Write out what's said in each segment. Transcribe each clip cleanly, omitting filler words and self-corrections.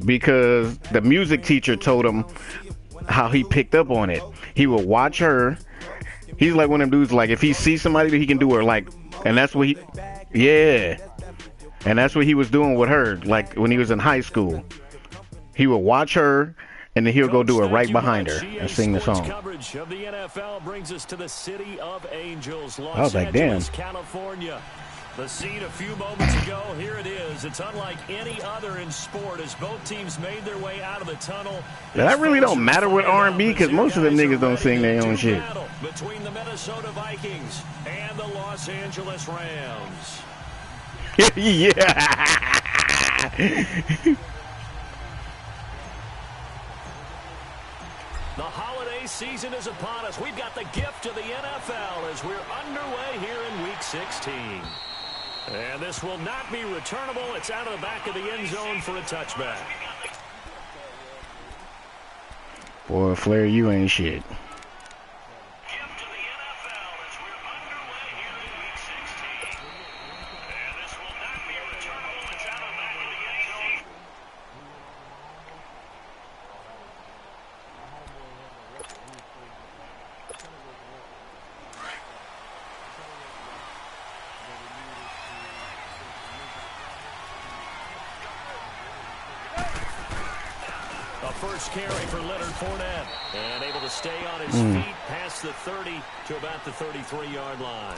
because the music teacher told him how he picked up on it. He would watch her. He's like one of them dudes, like if he sees somebody that he can do her, like, and that's what he, yeah, and that's what he was doing with her, like when he was in high school. He would watch her, and then he'll go do it right behind her and sing the song. Coverage of the NFL brings us to the city of Angels, Los Angeles, California. The scene a few moments ago, here it is. It's unlike any other in sport as both teams made their way out of the tunnel. That really don't matter with R&B because most of them niggas don't sing their own shit. Between the Minnesota Vikings and the Los Angeles Rams. Yeah. The holiday season is upon us. We've got the gift of the NFL as we're underway here in Week 16. And this will not be returnable. It's out of the back of the end zone for a touchback. Boy, Flair, you ain't shit. First carry for Leonard Fournette, and able to stay on his feet past the 30 to about the 33-yard line.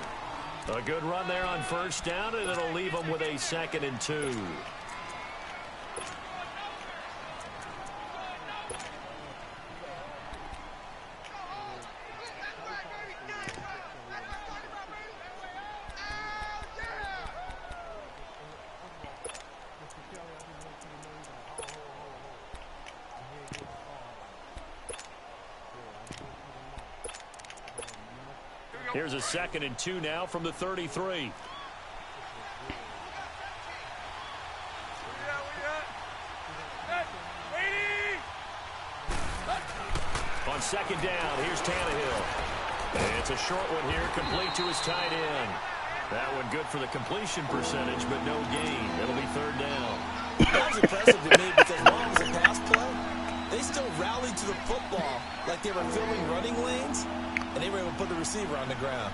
A good run there on first down, and it'll leave him with a 2nd and 2. Here's a 2nd and 2 now from the 33. On 2nd down, here's Tannehill. And it's a short one here, complete to his tight end. That one good for the completion percentage, but no gain. It'll be 3rd down. That was impressive to me because while it was a pass play, they still rallied to the football like they were filling running lanes. And they were able to put the receiver on the ground.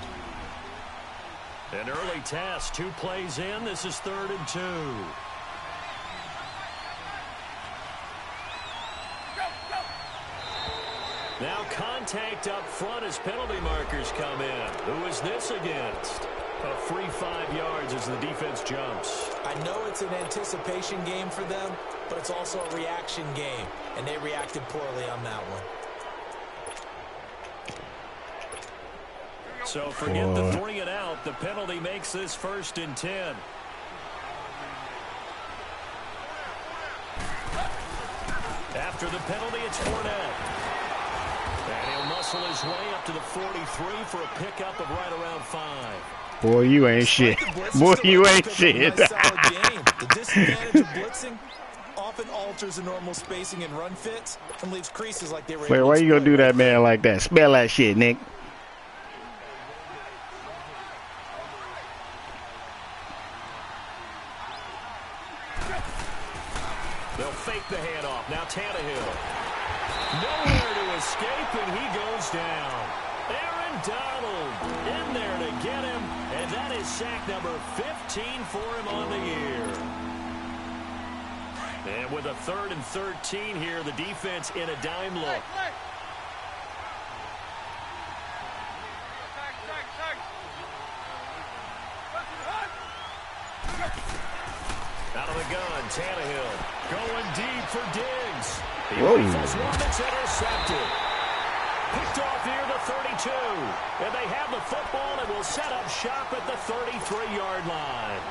An early task, 2 plays in. This is 3rd and 2. Now contact up front as penalty markers come in. Who is this against? A free 5 yards as the defense jumps. I know it's an anticipation game for them, but it's also a reaction game. And they reacted poorly on that one. So forget the 3 and out. The penalty makes this 1st and 10. After the penalty, it's Fournette. And he'll muscle his way up to the 43 for a pickup of right around 5. Boy, you ain't shit. Boy, you ain't shit. The disadvantage of blitzing often alters the normal spacing and run fits and leaves creases like they were. Flair, why you gonna do that man like that? Spell that shit, Nick. They'll fake the handoff. Now Tannehill. Nowhere to escape, and he goes down. Aaron Donald in there to get him, and that is sack number 15 for him on the year. And with a 3rd and 13 here, the defense in a dime look. Out of the gun, Tannehill going deep for Diggs. He rifles one that's intercepted. Picked off near the 32. And they have the football and will set up shop at the 33-yard line.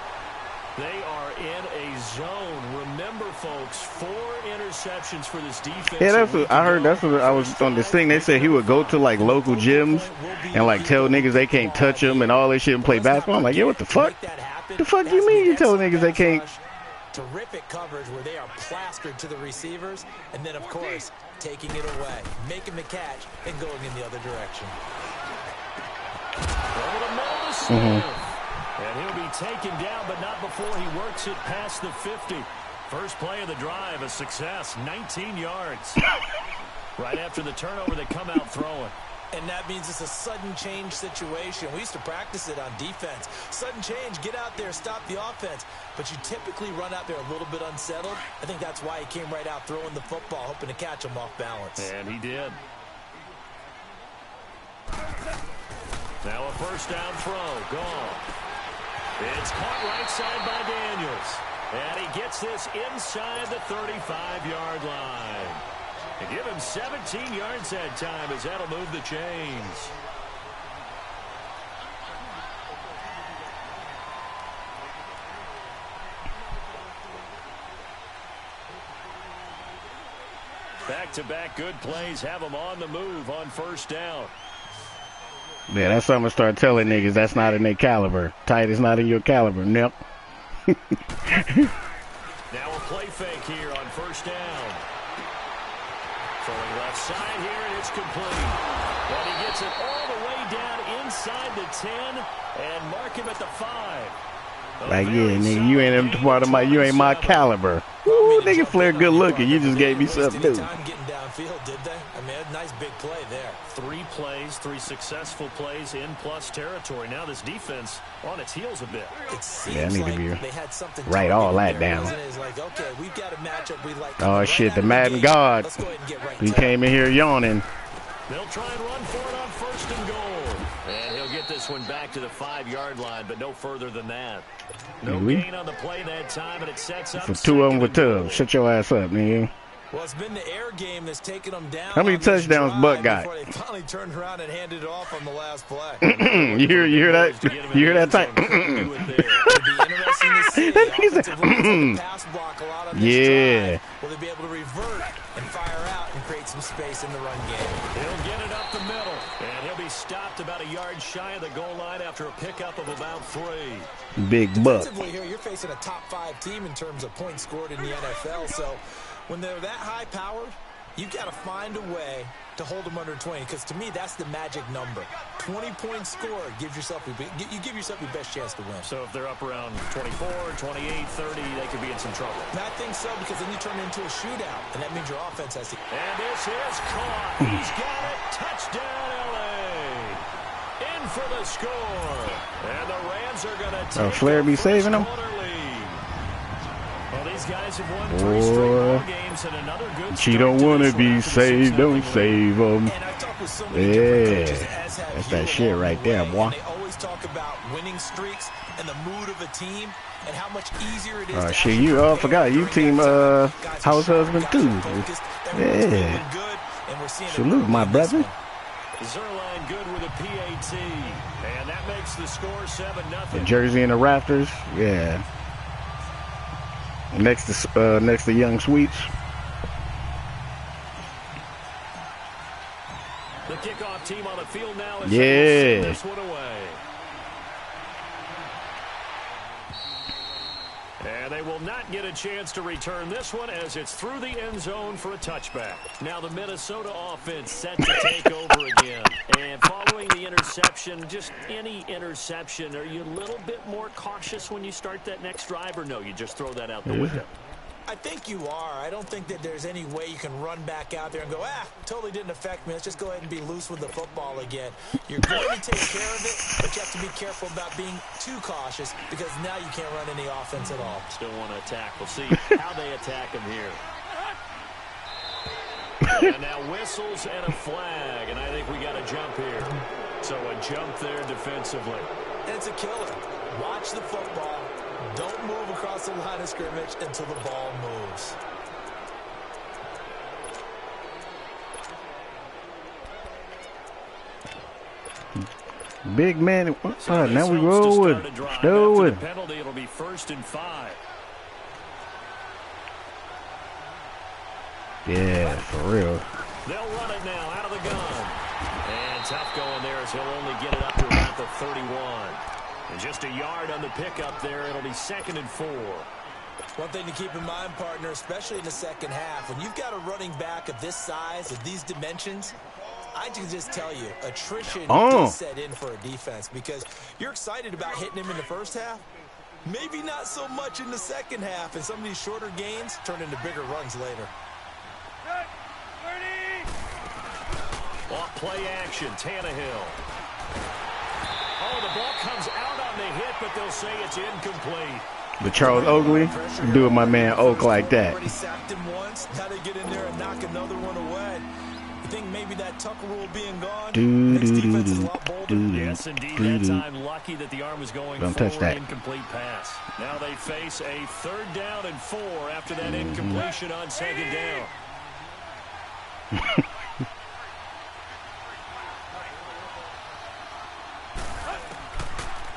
They are in a zone. Remember, folks, 4 interceptions for this defense. Yeah, that's what I heard. That's what I was on this thing. They said he would go to like local gyms and like tell niggas they can't touch him and all this shit and play basketball. I'm like, yo, what the fuck? The fuck you mean you tell niggas they can't? Terrific coverage where they are plastered to the receivers, and then, of course, taking it away, making the catch, and going in the other direction. And he'll be taken down, but not before he works it past the 50. First play of the drive, a success, 19 yards. Right after the turnover, they come out throwing. And that means it's a sudden change situation. We used to practice it on defense. Sudden change, get out there, stop the offense. But you typically run out there a little bit unsettled. I think that's why he came right out throwing the football, hoping to catch him off balance. And he did. Now a first down throw, gone. It's caught right side by Daniels. And he gets this inside the 35-yard line. And give him 17 yards that time as that'll move the chains. Back-to-back good plays have them on the move on first down. Yeah, that's something to start telling niggas. That's not in their caliber. Tight is not in your caliber. Nope. Now a play fake here on first down. Throwing left side here, and it's complete. But he gets it all the way down inside the 10 and mark him at the 5. Like, yeah, nigga, you ain't part of my, you ain't my caliber. Ooh, nigga, Flair good looking. You just gave me something new. Getting downfield, did they? I mean, a nice big play there. 3 plays, 3 successful plays in plus territory. Now this defense on its heels a bit. It seems yeah, I need like to be they had something write all that down. It's like, okay, we've got a matchup we like. Oh shit, the Madden God. Let's go ahead and get right he came in here yawning. They'll try and run for it on first and goal. And he'll get this one back to the 5-yard line, but no further than that. No gain on the play that time, and it sets up. For 2 of them with tubs. Shut your ass up, nigga. Well, it's been the air game that's taken them down. How many touchdowns Buck got? Before they finally turned around and handed it off on the last play. you hear that? You hear that type? Yeah. Will they be able to revert and fire out and create some space in the run game? He'll get it up the middle, and he'll be stopped about a yard shy of the goal line after a pickup of about 3. Big Buck. Defensively here, you're facing a top 5 team in terms of points scored in the NFL, so when they're that high powered, you've got to find a way to hold them under 20, because to me, that's the magic number. 20 points scored gives yourself you give yourself your best chance to win. So if they're up around 24, 28, 30, they could be in some trouble. And I think so, because then you turn it into a shootout, and that means your offense has to. And this is caught. He's got it. Touchdown, LA. In for the score. And the Rams are going to take Flair be saving them. Well, these guys have won 3 straight ball games and another good. She don't want to be saved, don't save them. Yeah, that's that shit right there, boy. They always talk about winning streaks and the mood of a team and how much easier it is. Oh shit, you all forgot you team house husband too. Yeah. Salute, my brother. Zerline good with a PAT, and that makes the score 7-0. The jersey and the rafters, yeah. Next to Young Sweets. The kickoff team on the field now is yeah. this one away. And they will not get a chance to return this one as it's through the end zone for a touchback. Now the Minnesota offense set to take over again. And following the interception, just any interception, are you a little bit more cautious when you start that next drive, or no, you just throw that out the window? I think you are. I don't think that there's any way you can run back out there and go, totally didn't affect me. Let's just go ahead and be loose with the football again. You're going to take care of it, but you have to be careful about being too cautious, because now you can't run any offense at all. Still want to attack. We'll see how they attack him here. And now whistles and a flag, and I think we got a jump here. So a jump there defensively. And it's a killer. Watch the football. Don't move across the line of scrimmage until the ball moves. Big man. Now we roll with it. Penalty, it'll be 1st and 5. Yeah, for real. They'll run it now out of the gun. And tough going there as he'll only get it up to about the 31. And just a yard on the pickup there. It'll be 2nd and 4. One thing to keep in mind, partner, especially in the second half, when you've got a running back of this size, of these dimensions, I can just tell you, attrition does set in for a defense, because you're excited about hitting him in the first half, Maybe not so much in the second half, and some of these shorter gains turn into bigger runs later. Off play action, Tannehill. Oh, the ball comes out on the hit, but they'll say it's incomplete. But Charles Oakley doing my man Oak like that. Already sacked him once. Now they get in there and knock another one away. You think maybe that Tucker rule being gone makes defenses a lot bolder? Yes, indeed. That time, lucky that the arm was going Don't forward. touch that. Incomplete pass. Now they face a 3rd down and 4 after that incompletion on 2nd down.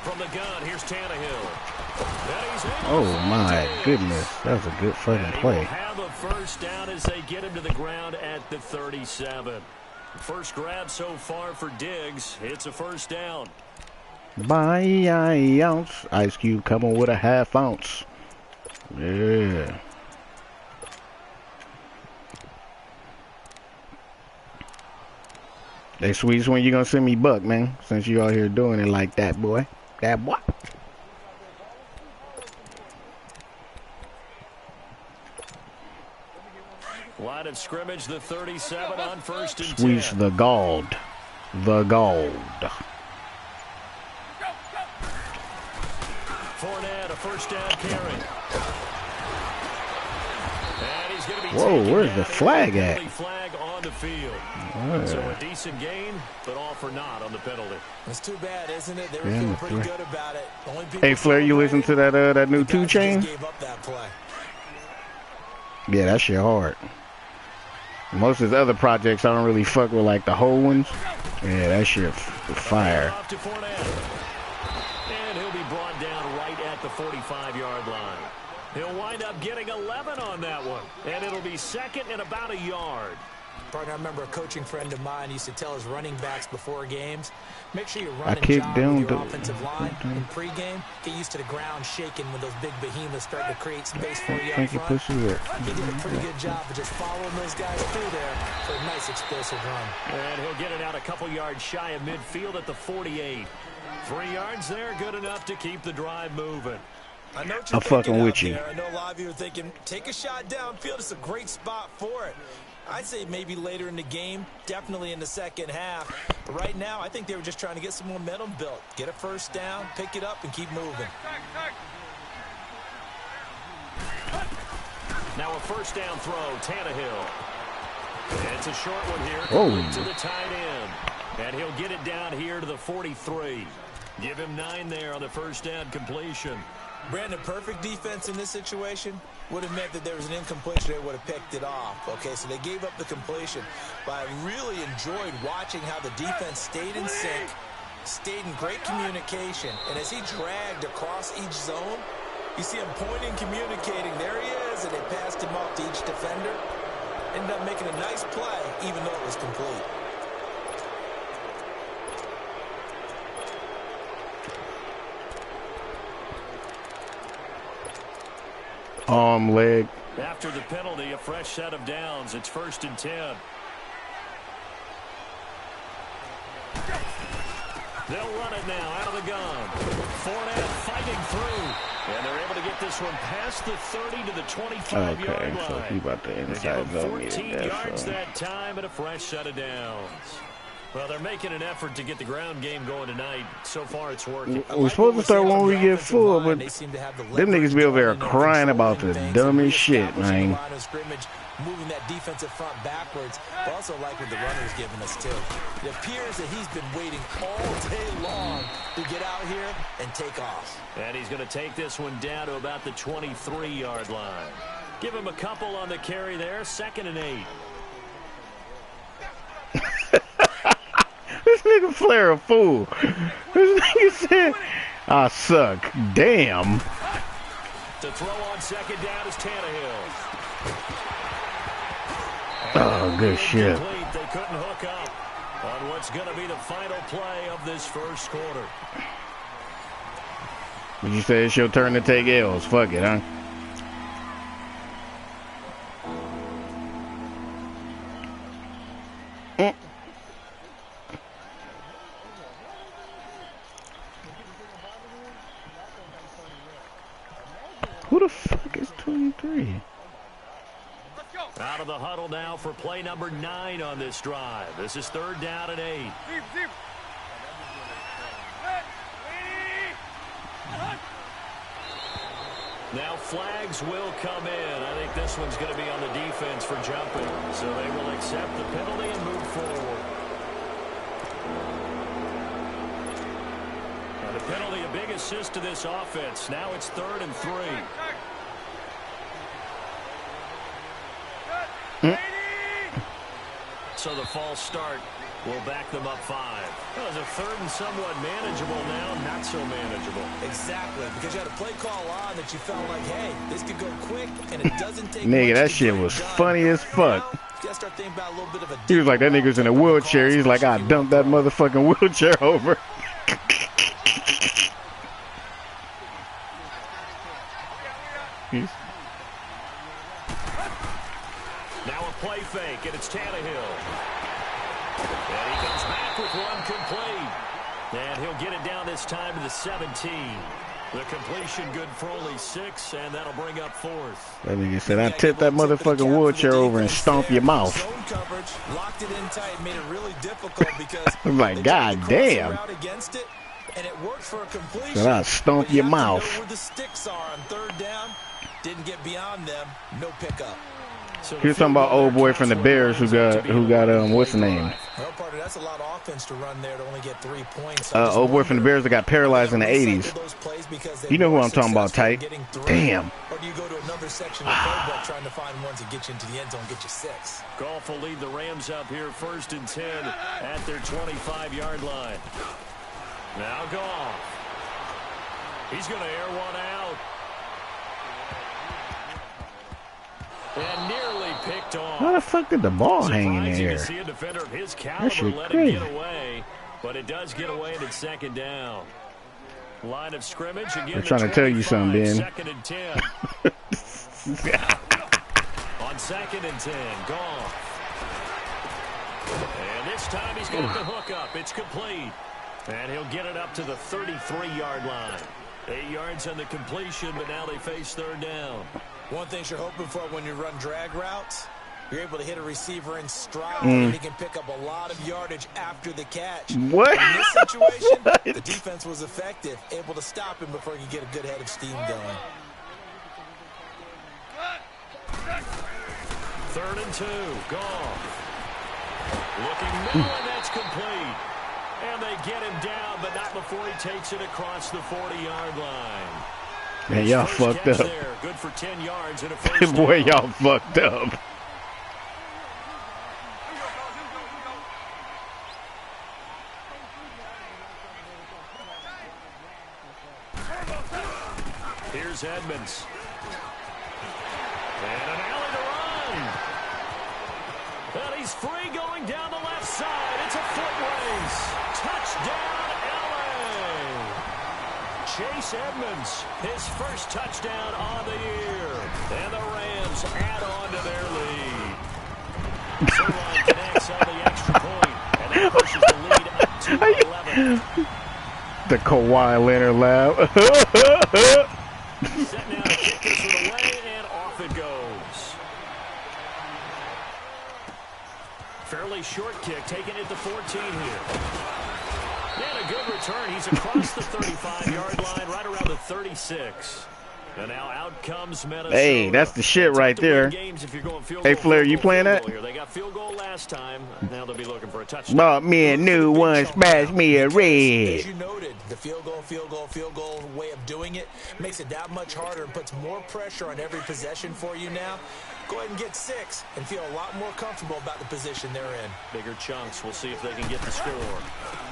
From the gun, here's Tannehill. Oh my goodness, that was a good fucking play. Have a 1st down as they get him to the ground at the 37. First grab so far for Diggs. It's a 1st down. By an ounce, Ice Cube coming with a half ounce. Yeah. Hey, Sweets, when you gonna send me Buck, man? Since you out here doing it like that, boy. That boy. Line of scrimmage, the 37 on 1st and 10. Sweets the gold. The gold. Fournette, a 1st down carry. And he's going to be Whoa, where's the flag at? Flag on the field. So a decent gain, but all for naught on the penalty. It's too bad, isn't it? They were feeling pretty good about it. Hey, Flair, you listen to that new 2 Chainz? Gave up that play. Yeah, that shit hard. Most of his other projects, I don't really fuck with, like the whole ones. Yeah, that shit fire. Off to Fournette. And he'll be brought down right at the 45-yard line. He'll wind up getting 11 on that one. And it'll be 2nd and about a yard. Partner, I remember a coaching friend of mine used to tell his running backs before games, make sure you run and kicked jog down with your the offensive line in pregame. Get used to the ground shaking when those big behemoths start to create space for you up front. He did a pretty good job of just following those guys through there for a nice explosive run. And he'll get it out a couple yards shy of midfield at the 48. 3 yards there, good enough to keep the drive moving. I know what I'm you're fucking with you. I know a lot of you are thinking, take a shot downfield. It's a great spot for it. I'd say maybe later in the game, definitely in the second half. But right now, I think they were just trying to get some momentum built. Get a 1st down, pick it up, and keep moving. Now a 1st down throw, Tannehill. It's a short one here. Oh. To the tight end. And he'll get it down here to the 43. Give him 9 there on the 1st down completion. Brandon, perfect defense in this situation would have meant that there was an incompletion. They would have picked it off. Okay, so they gave up the completion. But I really enjoyed watching how the defense stayed in sync, stayed in great communication. And as he dragged across each zone, you see him pointing, communicating. There he is, and they passed him off to each defender. Ended up making a nice play, even though it was complete. Leg. After the penalty, a fresh set of downs. It's 1st and 10. They'll run it now out of the gun. Fournette fighting through. And they're able to get this one past the 30 to the 25-yard line. So he about to inside zone 14 yards that time and a fresh set of downs. Well, they're making an effort to get the ground game going tonight. So far, it's working. We're supposed to start when we get full, but them niggas be over there crying about the dumbest shit, man. Moving that defensive front backwards, but also like what the runner's giving us, too. It appears that he's been waiting all day long to get out here and take off. And he's going to take this one down to about the 23-yard line. Give him a couple on the carry there, 2nd and 8. This nigga Flair a fool. This nigga said, I suck. Damn. To throw on 2nd down is Tannehill. Oh, good shit. They couldn't hook up on what's going to be the final play of this 1st quarter. But you say it's your turn to take L's. Fuck it, huh? the fuck is 23? Out of the huddle now for play number 9 on this drive. This is 3rd down and 8. Now flags will come in. I think this one's going to be on the defense for jumping. So they will accept the penalty and move forward. And the penalty, a big assist to this offense. Now it's 3rd and 3. So the false start will back them up 5. That was a 3rd and somewhat manageable now, not so manageable. Exactly, because you had a play call on that you felt like, hey, this could go quick, and it doesn't take Nigga, much that to shit get was it done. funny as fuck. You gotta start thinking about a little bit of a He was like, that nigga's in a wheelchair. He's like, I dumped that motherfucking wheelchair over. Now a play fake, and it's Tannehill. And he comes back with one complete. And he'll get it down this time to the 17. The completion good for only 6, and that'll bring up 4th. That nigga said, I tipped that motherfucking wheelchair over and stomp your mouth. Zone coverage, locked it in tight, made it really difficult because I'm like, God damn. against it, and it worked for a completion. Said, I'll stomp But you your have to know mouth. where the sticks are on 3rd down. Didn't get beyond them. No pickup. So He was talking about old boy from the Bears who got what's the name? Well, partner, that's a lot of offense to run there to only get 3 points. Old boy from the Bears that got paralyzed in the 80s. You know who I'm talking about, Tyke. Damn. Or do you go to another section of the playbook trying to find ones that get you into the end zone, get you 6? Goff will lead the Rams up here 1st and 10 at their 25-yard line. Now Goff. He's going to air one out. And nearly picked off. How the fuck did the ball hang in the Surprising air? to see a defender of his That caliber shit let crazy. it get away, but it does get away and it's 2nd down. Line of scrimmage again. I'm trying to tell you something, Ben. 2nd and 10. On 2nd and 10, Goff. And this time he's got the hook up. It's complete. And he'll get it up to the 33-yard line. 8 yards on the completion, but now they face 3rd down. One thing you're hoping for when you run drag routes, you're able to hit a receiver in stride, and he can pick up a lot of yardage after the catch. What? In this situation, What? the defense was effective, able to stop him before he could get a good head of steam going. 3rd and 2, Goff. Looking middle, and that's complete. And they get him down, but not before he takes it across the 40-yard line. Man, y'all First fucked catch up. there, good for 10 yards and a first Boy, down. y'all fucked up. Here's Edmonds. And an alley to run. And he's free going down the left side. It's a foot race. Touchdown, LA. Chase Edmonds, his first touchdown on the year. And the Rams add on to their lead. Zerline connects on the extra point. And that pushes the lead up to 11. The Kawhi Leonard laugh. Set now to kick this one away, and off it goes. Fairly short kick, taking it to 14 here. And a good return. He's across the 35-yard line, right around the 36. And now out comes Minnesota. Hey, that's the shit right there. Hey, Flair, you playing that? They got field goal last time. Now they'll be looking for a touchdown. Bought me a new one, smash me a As red. you noted, the field goal way of doing it makes it that much harder and puts more pressure on every possession for you now. Go ahead and get 6 and feel a lot more comfortable about the position they're in. Bigger chunks. We'll see if they can get the score.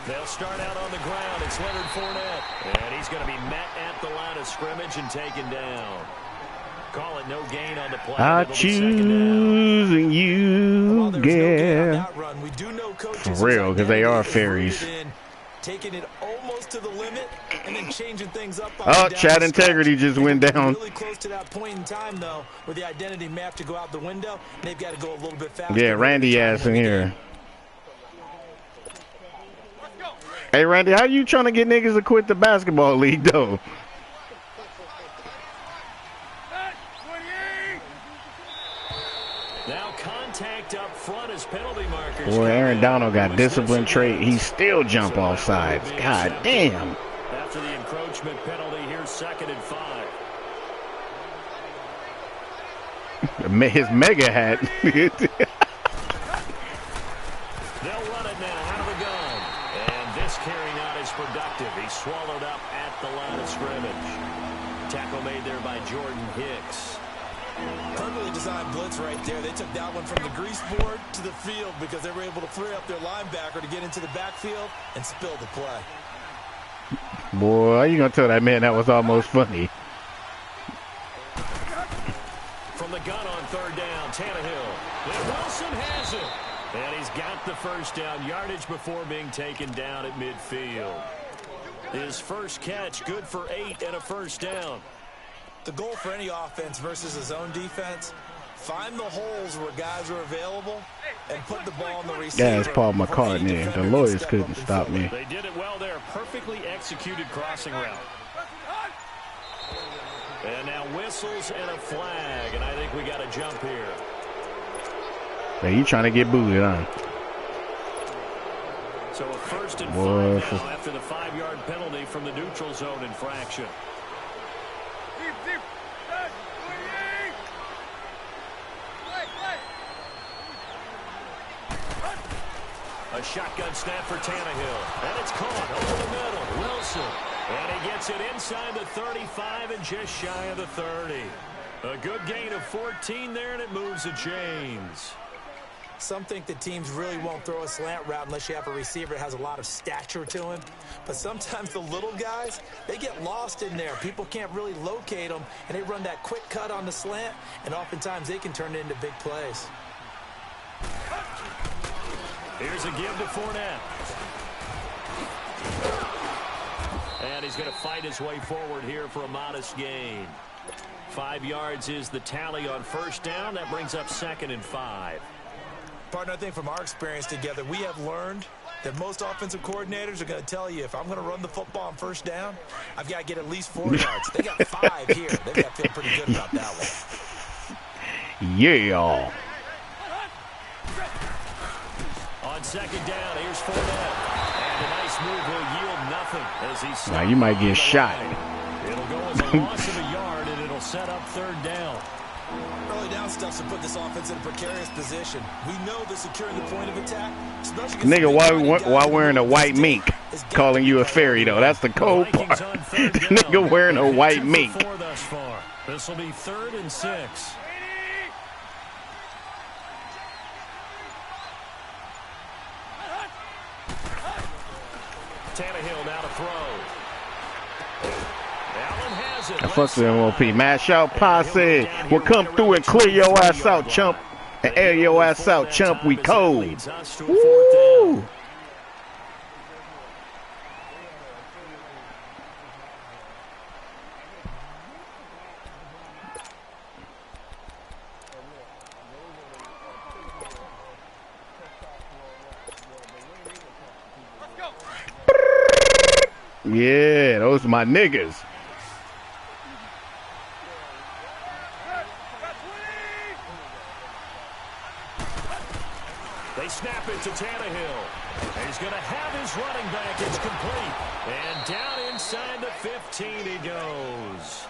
They'll start out on the ground. It's Leonard Fournette. And he's going to be met at the line of scrimmage and taken down. Call it no gain on the play. I choose and you get. For real, because they are fairies. Taking it almost to the limit and then changing things up. Oh, chat integrity just went down. Really close to that point in time, though, where the identity may have to go out the window. They've got to go a little bit faster. Yeah, Randy ass in here. Hey, Randy, how you trying to get niggas to quit the basketball league, though? Now contact up front as penalty markers. Boy, Aaron Donald got discipline trait. He still jump off sides. God damn. After the encroachment penalty, here's 2nd and 5. His mega hat. They'll run it now out of the gun. And this carry not as productive. He's swallowed up at the line of scrimmage. Tackle made there by Jordan Hicks. Perfectly designed blitz right there. They took that one from the grease board to the field because they were able to free up their linebacker to get into the backfield and spill the play. Boy, how you gonna tell that man that was almost funny? From the gun on 3rd down, Tannehill. And Wilson has it. And he's got the first down yardage before being taken down at midfield. His first catch, good for 8 and a first down. The goal for any offense versus a zone defense, find the holes where guys are available and put the ball in the receiver. Yeah, it's Paul McCartney. The lawyers couldn't stop me. They did it well there. Perfectly executed crossing route. And now whistles and a flag, and I think we got a jump here. Hey, you trying to get booted, huh? So a 1st and 5 now after the 5-yard penalty from the neutral zone infraction. A shotgun snap for Tannehill. And it's caught over the middle. Wilson. And he gets it inside the 35 and just shy of the 30. A good gain of 14 there, and it moves the chains. Some think that teams really won't throw a slant route unless you have a receiver that has a lot of stature to him. But sometimes the little guys, they get lost in there. People can't really locate them, and they run that quick cut on the slant, and oftentimes they can turn it into big plays. Here's a give to Fournette. And he's going to fight his way forward here for a modest gain. 5 yards is the tally on 1st down. That brings up 2nd and 5. Partner, I think from our experience together, we have learned that most offensive coordinators are going to tell you, if I'm going to run the football on 1st down, I've got to get at least 4 yards. They got 5 here. They've got to feel pretty good about that one. Yeah. On 2nd down, here's Fournette. And a nice move will yield nothing as he's now you might get shot. It'll go as a loss of a yard, and it'll set up 3rd down. Early down stuff to put this offense in a precarious position. We know they're securing the point of attack. Nigga, why wearing a white mink? Calling you a fairy, though. That's the cold part. Nigga wearing a white mink. This will be 3rd and 6. Tannehill now to throw. Allen has it. I fuck with MOP. Mash out posse. We'll come through and clear your ass out, chump. And air your ass out, chump. We cold. Woo! Yeah, those are my niggas. They snap it to Tannehill. And he's going to have his running back. It's complete. And down inside the 15 he goes.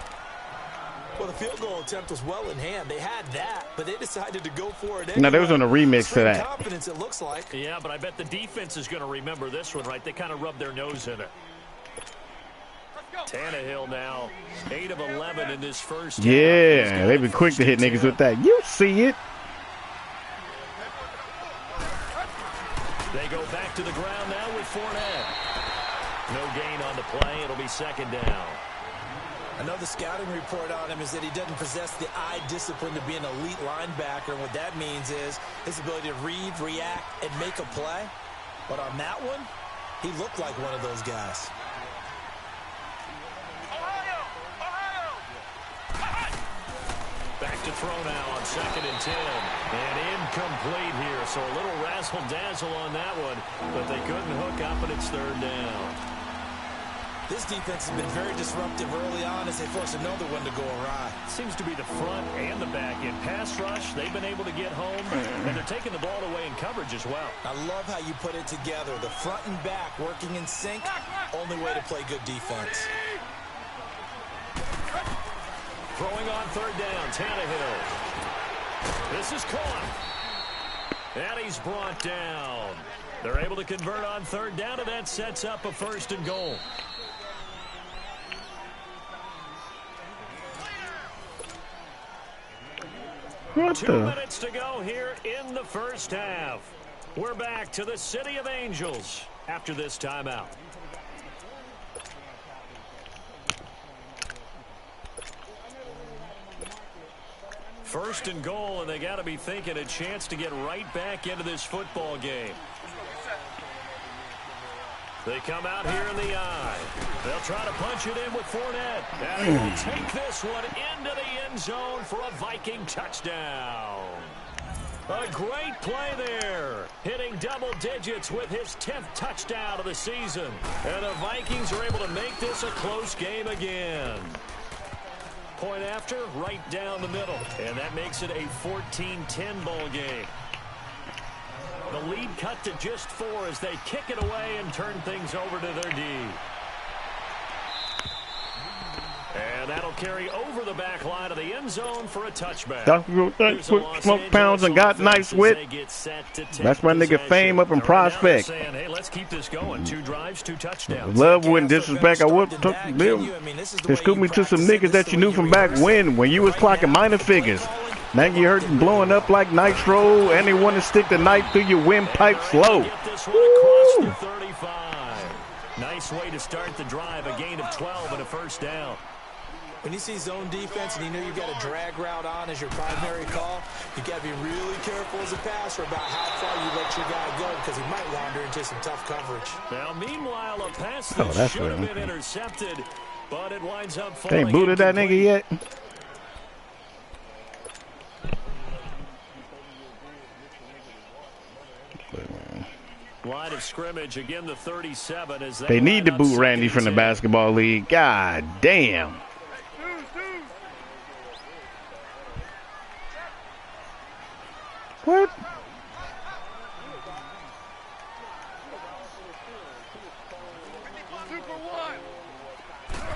Well, the field goal attempt was well in hand. They had that, but they decided to go for it anyway. Now, there was on a remix to that. Confidence, it looks like. Yeah, but I bet the defense is going to remember this one, right? They kind of rubbed their nose in it. Tannehill now 8 of 11 in this first half. Yeah, they've been quick to hit niggas with that. You see it. They go back to the ground now with Fournette. No gain on the play. It'll be 2nd down. Another scouting report on him is that he doesn't possess the eye discipline to be an elite linebacker. And what that means is his ability to read, react, and make a play. But on that one, he looked like one of those guys. Back to throw now on 2nd and 10. And incomplete here. So a little razzle-dazzle on that one. But they couldn't hook up, and it's 3rd down. This defense has been very disruptive early on as they force another one to go awry. Seems to be the front and the back end. Pass rush, they've been able to get home, and they're taking the ball away in coverage as well. I love how you put it together. The front and back working in sync, only way to play good defense. Throwing on third down, Tannehill. This is caught. And he's brought down. They're able to convert on third down, and that sets up a 1st and goal. What 2 the? minutes to go here in the first half. We're back to the City of Angels after this timeout. First and goal, and they got to be thinking a chance to get right back into this football game. They come out here in the eye. They'll try to punch it in with Fournette. And he will take this one into the end zone for a Viking touchdown. A great play there. Hitting double digits with his 10th touchdown of the season. And the Vikings are able to make this a close game again. Point after, right down the middle. And that makes it a 14-10 ball game. The lead cut to just 4 as they kick it away and turn things over to their D. And that'll carry over the back line of the end zone for a touchback. Put smoke pounds and got nice with. That's my nigga Fame up in Prospect. Hey, let's keep this going. 2 drives, 2 touchdowns. Love wouldn't disrespect. I would took them. Just scoop me to some niggas that you knew from back when you was clocking minor figures. Now you heard them blowing up like nitro, and they want to stick the knife through your windpipe slow. Woo! Nice way to start the drive. A gain of 12 and a 1st down. When you see zone defense and you know you've got a drag route on as your primary call, you got to be really careful as a passer about how far you let your guy go because he might wander into some tough coverage. Now, meanwhile, a pass that should have been intercepted, but it winds up falling. They ain't booted that nigga yet. Line of scrimmage again, the 37 as they need to boot Randy from the basketball league. God damn. What?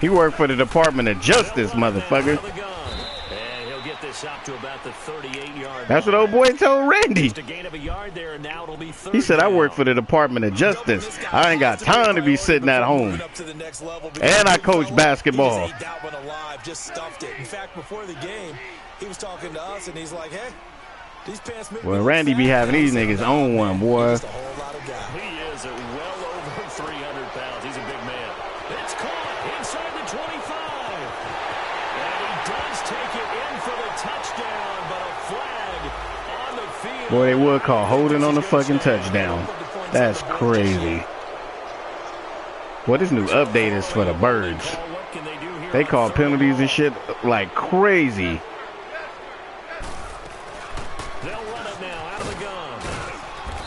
He worked for the Department of Justice, motherfucker. Up to about the 38-yard. That's what old boy told Randy. He said, I work for the Department of Justice. I ain't got time to be sitting at home. And I coach basketball. Just stuffed it. In fact, before the game, he was talking to us, and he's like, hey, these pants make well, Randy be having these niggas own one, boy. He is at well over 300 pounds. He's a big man. It's caught inside the 25. And he does take it in for the touchdown, but a flag on the field. Boy, they would call holding on the fucking touchdown. That's crazy. What this new update is for the birds. They call penalties and shit like crazy. They'll run it now out of the gun.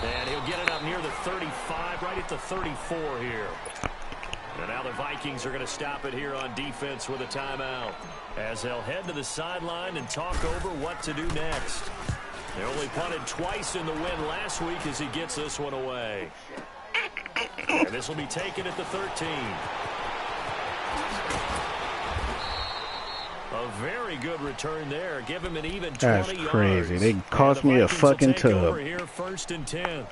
And he'll get it up near the 35, right at the 34 here. And now the Vikings are going to stop it here on defense with a timeout, as they'll head to the sideline and talk over what to do next. They only punted twice in the win last week as he gets this one away. And this will be taken at the 13. A very good return there. Give him an even 20 yards. That's crazy. They cost me a fucking tub. Here, 1st and 10.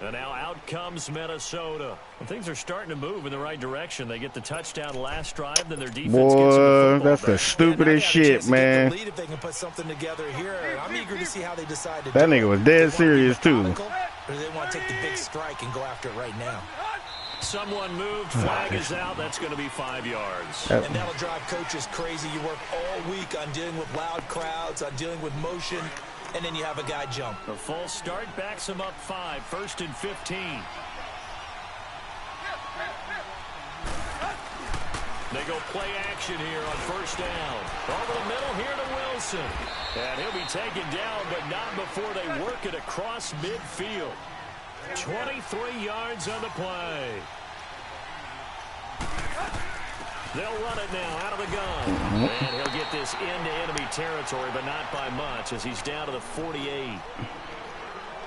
And now out comes Minnesota. And things are starting to move in the right direction. They get the touchdown last drive, then their defense boy, that's the stupidest shit, man. If they can put something together here, I'm eager to see how they decide to that nigga was dead serious too. Or do they want to take the big strike and go after it right now? Someone moved, flag is out. That's going to be 5 yards. And that'll drive coaches crazy. You work all week on dealing with loud crowds, on dealing with motion, and then you have a guy jump. The false start backs him up 5, 1st and 15. They go play action here on 1st down. Over the middle here to Wilson. And he'll be taken down, but not before they work it across midfield. 23 yards on the play. They'll run it now out of the gun. And he'll get this into enemy territory, but not by much as he's down to the 48.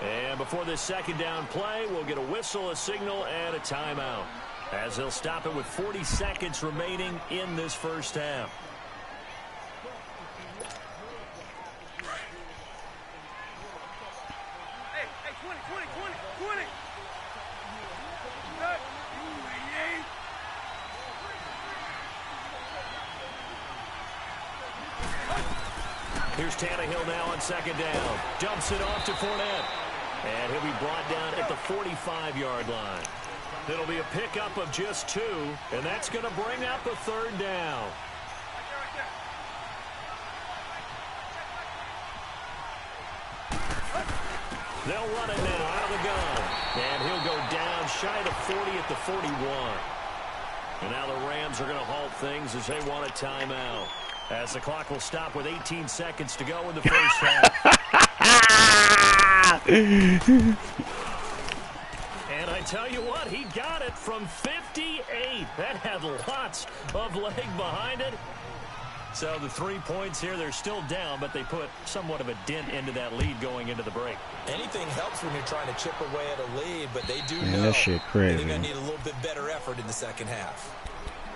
And before this second down play, we'll get a whistle, a signal, and a timeout, as they'll stop it with 40 seconds remaining in this first half. Here's Tannehill now on second down. Dumps it off to Fournette. And he'll be brought down at the 45-yard line. It'll be a pickup of just 2, and that's going to bring up a third down. They'll run it now out of the gun. And he'll go down shy of 40 at the 41. And now the Rams are going to halt things as they want a timeout, as the clock will stop with 18 seconds to go in the first half. And I tell you what, he got it from 58. That had lots of leg behind it. So the 3 points here, they're still down, but they put somewhat of a dent into that lead going into the break. Anything helps when you're trying to chip away at a lead, but they do know that shit crazy. they're going to need a little bit better effort in the second half.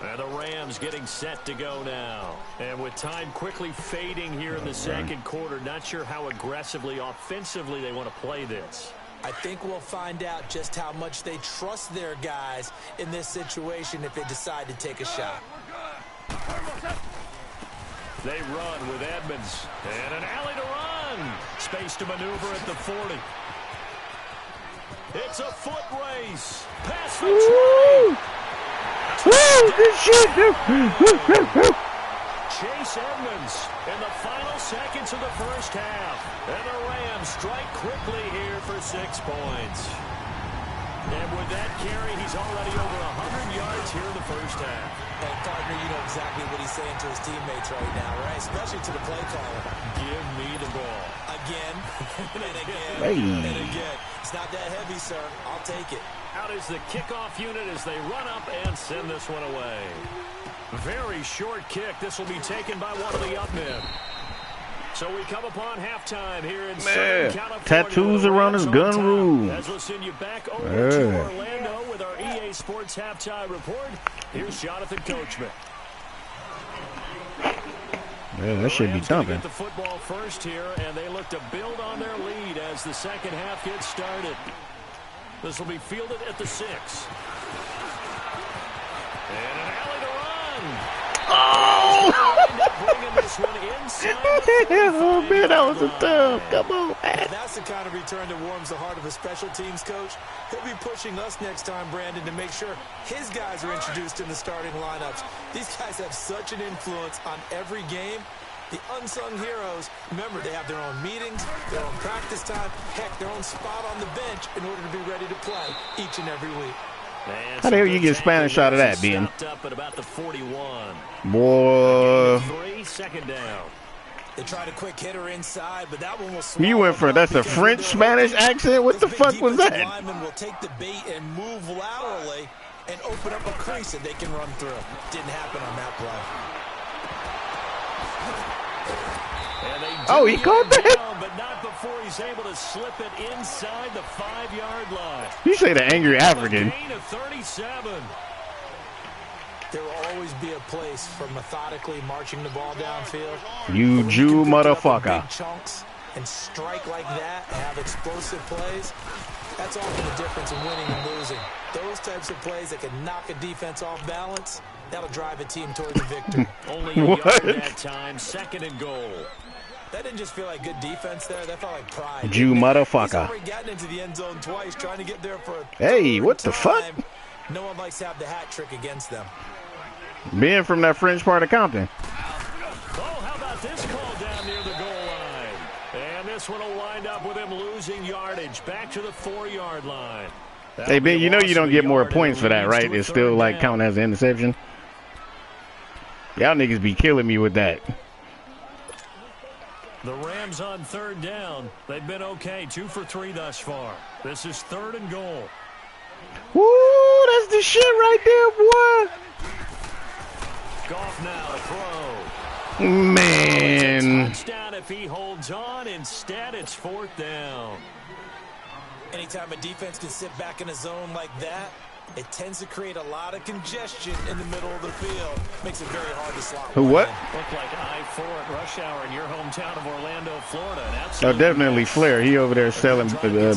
And the Rams getting set to go now. And with time quickly fading here in the second quarter, not sure how aggressively, offensively they want to play this. I think we'll find out just how much they trust their guys in this situation if they decide to take a shot. They run with Edmonds. And an alley to run. Space to maneuver at the 40. It's a foot race. Pass for Trey. Good shit, dude. Chase Edmonds in the final seconds of the first half. And the Rams strike quickly here for 6 points. And with that carry, he's already over 100 yards here in the first half. And partner, you know exactly what he's saying to his teammates right now, right? Especially to the play caller. Give me the ball. Again, and again, Hey. and again. It's not that heavy, sir. I'll take it. Out is the kickoff unit as they run up and send this one away. Very short kick. This will be taken by one of the up men. So we come upon halftime here in Southern California. Tattoos around his gun room. As we'll send you back over to Orlando with our EA Sports halftime report. Here's Jonathan Coachman. Yeah, that should be thumping. Get the football first here, and they look to build on their lead as the second half gets started. This will be fielded at the 6. And an alley to run. Bringing this one inside Oh, man, that was a thumb. Come on, man. And that's the kind of return that warms the heart of a special teams coach. He'll be pushing us next time, Brandon, to make sure his guys are introduced in the starting lineups. These guys have such an influence on every game. The unsung heroes, remember, they have their own meetings, their own practice time, heck, their own spot on the bench in order to be ready to play each and every week. How the hell you get Spanish out of that, Ben? Up at about the 41. Boy. 3, second down. They tried a quick hitter inside, but that one will You went for that's a French Spanish accent? What the fuck was that? Lineman will take the bait and move laterally and open up a crease that they can run through. Didn't happen on that play. Oh, he caught that? But not before he's able to slip it inside the 5-yard line. You say the angry African. Gain of 37. There will always be a place for methodically marching the ball downfield. You Jew motherfucker. Big chunks and strike like that and have explosive plays. That's often the difference in winning and losing. Those types of plays that can knock a defense off balance, that'll drive a team towards a victory. Only a yard that time, 2nd and goal. That didn't just feel like good defense there. That felt like pride. Jew motherfucker. He's already gotten into the end zone twice, trying to get there for a Hey, what the fuck? No one likes to have the hat trick against them. Being from that French part of Compton. Oh, how about this call down near the goal line? And this one will wind up with him losing yardage back to the 4-yard line. Hey, Ben, you know you don't get more points for that, right? It's still like counting as an interception. Y'all niggas be killing me with that. The Rams on 3rd down. They've been okay, 2 for 3 thus far. This is 3rd and goal. Woo, that's the shit right there, boy. off now to throw. Man. Touchdown if he holds on. Instead, it's 4th down. Anytime a defense can sit back in a zone like that, it tends to create a lot of congestion in the middle of the field. Makes it very hard to slot. Who what? Look like I-4 at rush hour in your hometown of Orlando, Florida. Oh, definitely Flair. He over there selling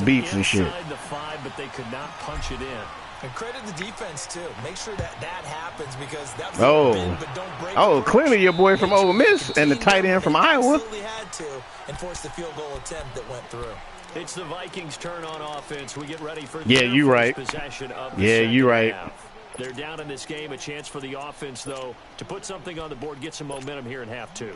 beats and shit. The 5, but they could not punch it in. And credit the defense, too. Make sure that happens because that's bend, but don't break. Oh, clearly your boy from Ole Miss and the tight end from Iowa. Absolutely had to enforce the field goal attempt that went through. It's the Vikings' turn on offense. We get ready for you right. Possession of the you right. half. They're down in this game. A chance for the offense, though, to put something on the board, get some momentum here in half 2.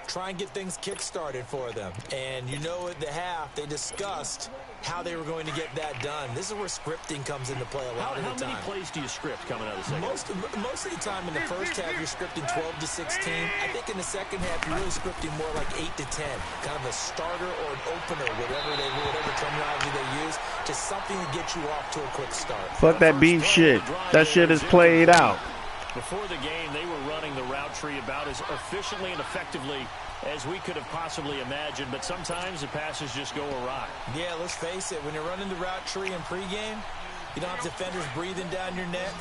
Try and get things kick-started for them. And you know at the half, they discussed how they were going to get that done. This is where scripting comes into play a lot of the time. How many plays do you script coming out of the second? Most of the time in the first half, you're scripting 12 to 16. I think in the second half, you're really scripting more like 8 to 10. Kind of a starter or an opener, whatever terminology they use, just something to get you off to a quick start. Fuck that beef shit. That shit is played out. Before the game, they were running the route tree about as efficiently and effectively as we could have possibly imagined, but sometimes the passes just go awry. Yeah, let's face it. When you're running the route tree in pregame, you don't have defenders breathing down your neck.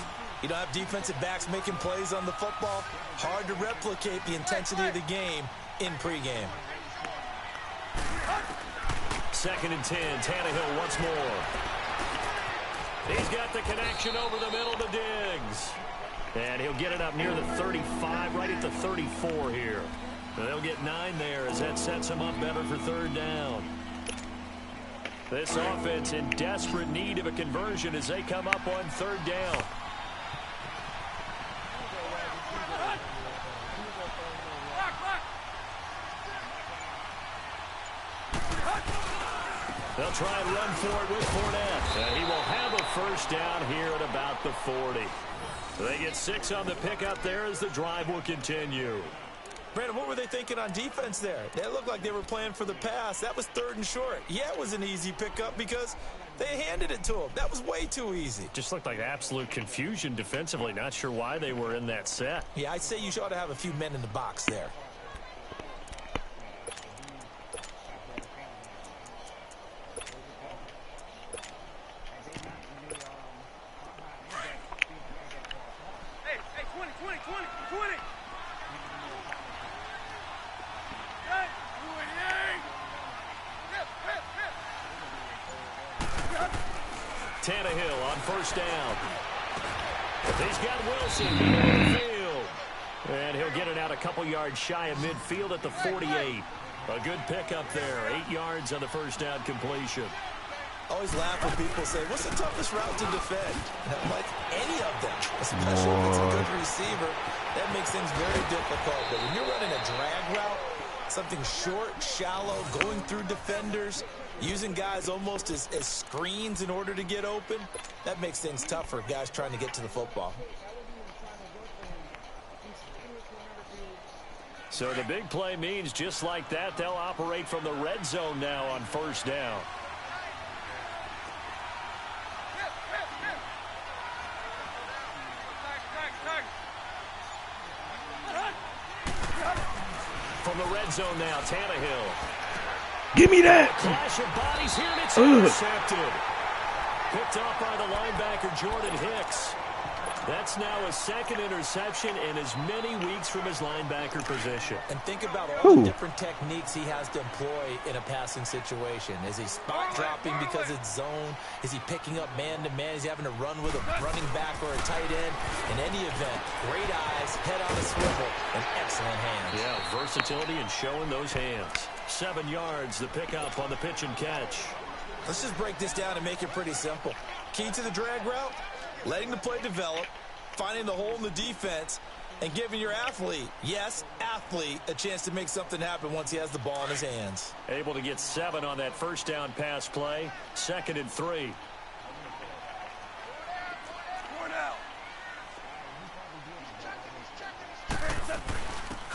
You don't have defensive backs making plays on the football. Hard to replicate the intensity of the game in pregame. 2nd and 10. Tannehill once more. He's got the connection over the middle to Diggs. And he'll get it up near the 35, right at the 34 here. And they'll get 9 there as that sets him up better for 3rd down. This offense in desperate need of a conversion as they come up on 3rd down. They'll try and run for it with Fournette. And he will have a 1st down here at about the 40. They get 6 on the pickup there as the drive will continue. Brandon, what were they thinking on defense there? They looked like they were playing for the pass. That was 3rd and short. Yeah, it was an easy pickup because they handed it to him. That was way too easy. Just looked like absolute confusion defensively. Not sure why they were in that set. Yeah, I'd say you ought to have a few men in the box there. Tannehill on 1st down. He's got Wilson in the field. And he'll get it out a couple yards shy of midfield at the 48. A good pickup there. 8 yards on the 1st down completion. Always laugh when people say, what's the toughest route to defend? And I'm like, any of them, especially if it's a good receiver. That makes things very difficult. But when you're running a drag route, something short, shallow, going through defenders, using guys almost as screens in order to get open, that makes things tough for guys trying to get to the football. So the big play means just like that, they'll operate from the red zone now on 1st down. From the red zone now, Tannehill. Give me that. Clash of bodies here, and it's intercepted. Picked off by the linebacker, Jordan Hicks. That's now a 2nd interception in as many weeks from his linebacker position. And think about all the different techniques he has to employ in a passing situation. Is he spot dropping because it's zone? Is he picking up man-to-man? Is he having to run with a running back or a tight end? In any event, great eyes, head on a swivel, and excellent hands. Yeah, versatility and showing those hands. 7 yards, the pickup on the pitch and catch. Let's just break this down and make it pretty simple. Key to the drag route, letting the play develop, finding the hole in the defense, and giving your athlete, yes, athlete, a chance to make something happen once he has the ball in his hands. Able to get 7 on that 1st down pass play. 2nd and 3.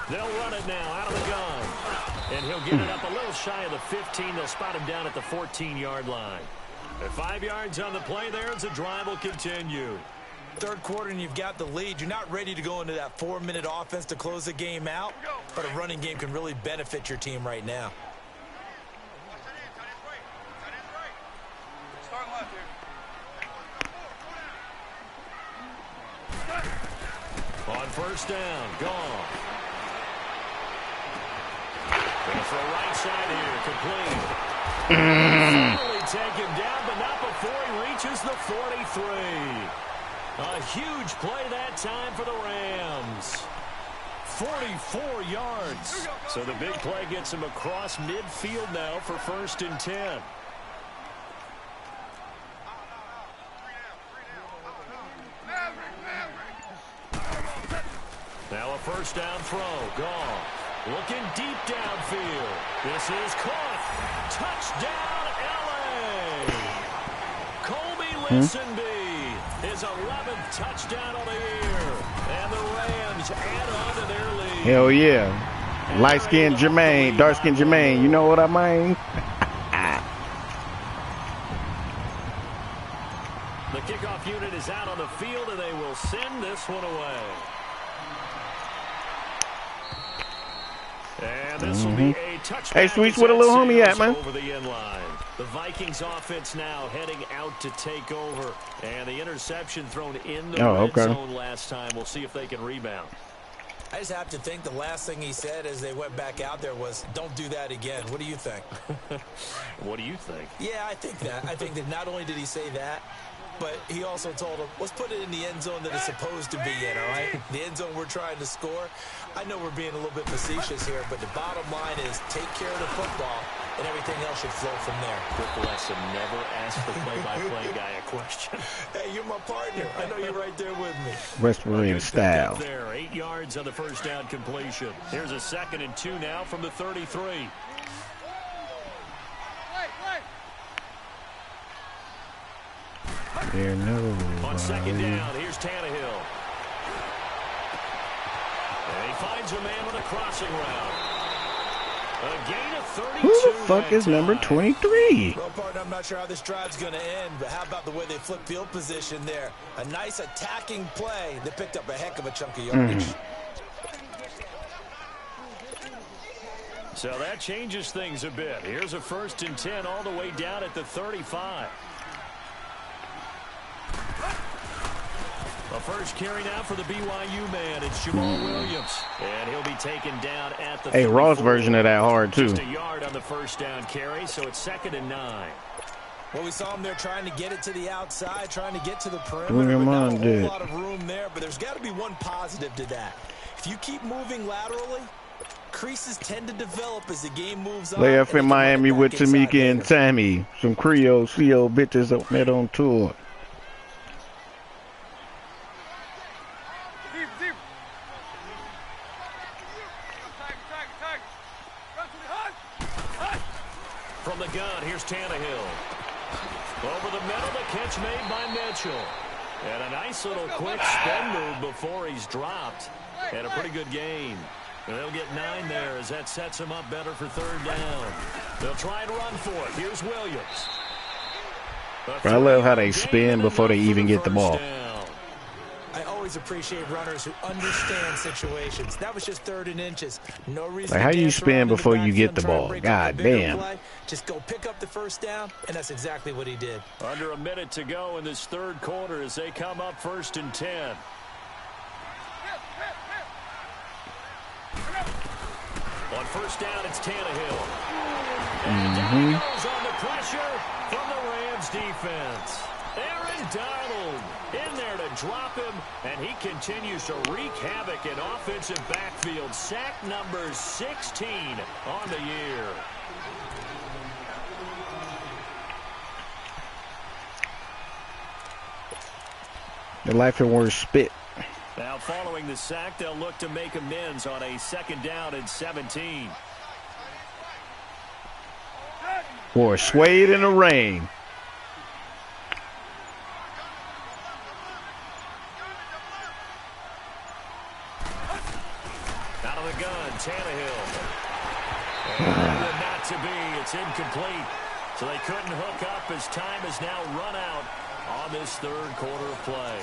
They'll run it now out of the gun. And he'll get it up a little shy of the 15. They'll spot him down at the 14-yard line. At 5 yards on the play there as the drive will continue. Third quarter and you've got the lead. You're not ready to go into that 4-minute offense to close the game out, but a running game can really benefit your team right now. On first down, gone. Going for a right side here, complete. Finally take him down, but not before he reaches the 43. A huge play that time for the Rams. 44 yards. So the big play gets him across midfield now for 1st and 10. Now a first down throw, gone. Looking deep downfield. This is caught. Touchdown, L.A. Colby Linsonby, his 11th touchdown of the year. And the Rams add on to their lead. Hell yeah. Light-skinned Jermaine, dark-skinned Jermaine, you know what I mean? The kickoff unit is out on the field, and they will send this one away. And this will be a touchback. Hey, Sweets, where the little homie at, man? Over the end line. The Vikings offense now heading out to take over. And the interception thrown in the red zone last time. We'll see if they can rebound. I just have to think the last thing he said as they went back out there was, don't do that again. What do you think? What do you think? Yeah, I think that. I think that not only did he say that, but he also told him, let's put it in the end zone that it's supposed to be in, all right? The end zone we're trying to score. I know we're being a little bit facetious here, but the bottom line is take care of the football, and everything else should flow from there. Quick lesson, never ask the play-by-play guy a question. Hey, you're my partner. I know you're right there with me. West Marine style. There, 8 yards on the first down completion. Here's a 2nd and 2 now from the 33. On 2nd down, here's Tannehill. And he finds a man with a crossing route. A gain of 32. Who the fuck is number 23? Well, partner, I'm not sure how this drive's going to end, but how about the way they flip field position there? A nice attacking play that picked up a heck of a chunk of yardage. So that changes things a bit. Here's a 1st and 10 all the way down at the 35. A first carry now for the BYU man. It's Jamal Williams. And he'll be taken down at the 34. Ross version of that hard, too. Just a yard on the first down carry, so it's 2nd and 9. Well, we saw him there trying to get it to the outside, trying to get to the perimeter. But not a whole lot of room there, but there's got to be one positive to that. If you keep moving laterally, creases tend to develop as the game moves on. Lay up in Miami with Tamika and Tammy. Some Creole CO bitches that met on tour. From the gun, here's Tannehill. Over the middle, the catch made by Mitchell. And a nice little quick spin move before he's dropped. And a pretty good gain. And they'll get 9 there as that sets him up better for 3rd down. They'll try and run for it. Here's Williams. I love how they spin before they even get the ball. I always appreciate runners who understand situations. That was just 3rd and inches. No reason. Like, how you spin before you get the ball? God damn. Just go pick up the first down, and that's exactly what he did. Under a minute to go in this 3rd quarter as they come up 1st and 10. On first down, it's Tannehill. And down he goes on the pressure from the Rams defense. Aaron Donald in there to drop him, and he continues to wreak havoc in offensive backfield. Sack number 16 on the year. The life and worse spit. Now following the sack, they'll look to make amends on a 2nd down and 17. Boy, swayed in the rain. Out of the gun, Tannehill. And not to be. It's incomplete. So they couldn't hook up as time has now run out on this 3rd quarter of play.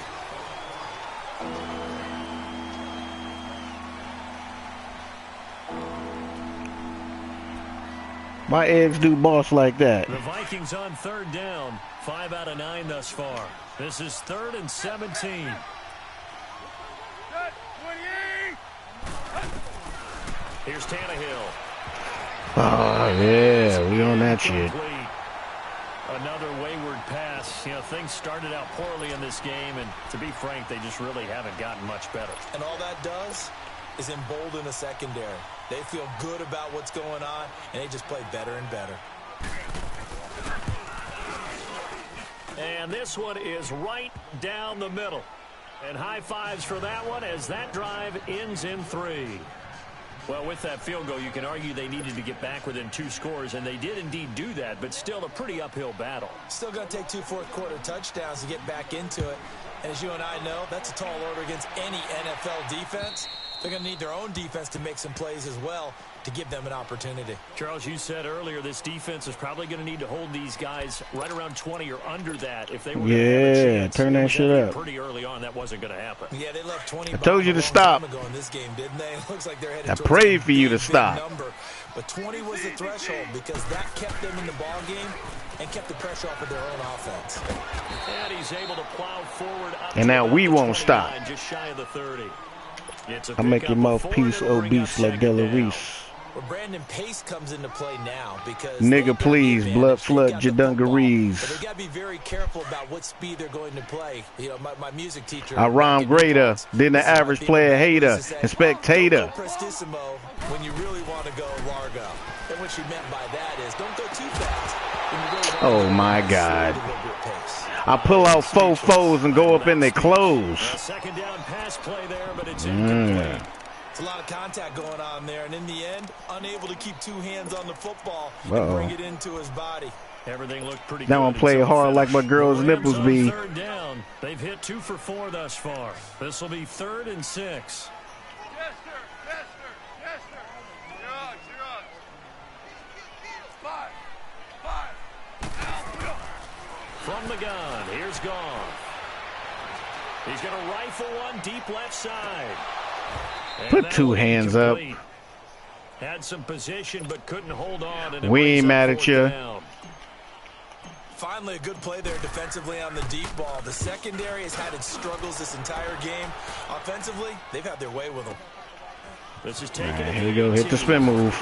My eggs do boss like that. The Vikings on third down. 5 out of 9 thus far. This is 3rd and 17. Here's Tannehill. Oh, yeah, we on that shit. Another wayward pass. You know, things started out poorly in this game, and to be frank, they just really haven't gotten much better. And all that does is embolden the secondary. They feel good about what's going on, and they just play better and better. And this one is right down the middle. And high fives for that one as that drive ends in 3. Well, with that field goal, you can argue they needed to get back within 2 scores, and they did indeed do that, but still a pretty uphill battle. Still going to take 2 fourth-quarter touchdowns to get back into it. And as you and I know, that's a tall order against any NFL defense. They're going to need their own defense to make some plays as well to give them an opportunity. Charles, you said earlier this defense is probably going to need to hold these guys right around 20 or under that if they were going to have a chance. Turn that shit up. Pretty early on, that wasn't going to happen. Yeah, they left 20. I told you to stop. In this game, didn't they? It looks like they're headed I prayed for you to stop. Number. But 20 was the threshold because that kept them in the ball game and kept the pressure off of their own offense. And he's able to plow forward up and now we won't stop. Just shy of the 30. I'll make your mouthpiece obese like Della Reese. Well, Brandon Pace comes into play now because nigga, please, blood flood your dungarees. But they got to be very careful about what speed they're going to play. You know, my music teacher. I rhyme greater than the average player, hater and spectator. Prestissimo when you really want to go largo. And what she meant by that is don't go too fast. Oh my God. I pull out 4 foes and go up in their clothes. Second down pass play there, but it's incomplete. It's a lot of contact going on there, and in the end, unable to keep 2 hands on the football and bring it into his body. Everything looked pretty now good. I'm playing hard like my girl's nipples be. Third down. They've hit 2 for 4 thus far. This will be 3rd and 6. Yes, sir. Yes, sir. Yes, sir. You're on. You're on. 5. From the gun, here's Goff. He's going to rifle one deep left side. And put 2 hands up. Had some position but couldn't hold on. And we ain't mad at you. Finally, a good play there defensively on the deep ball. The secondary has had its struggles this entire game. Offensively, they've had their way with them. This is taking here we go. Hit the spin move.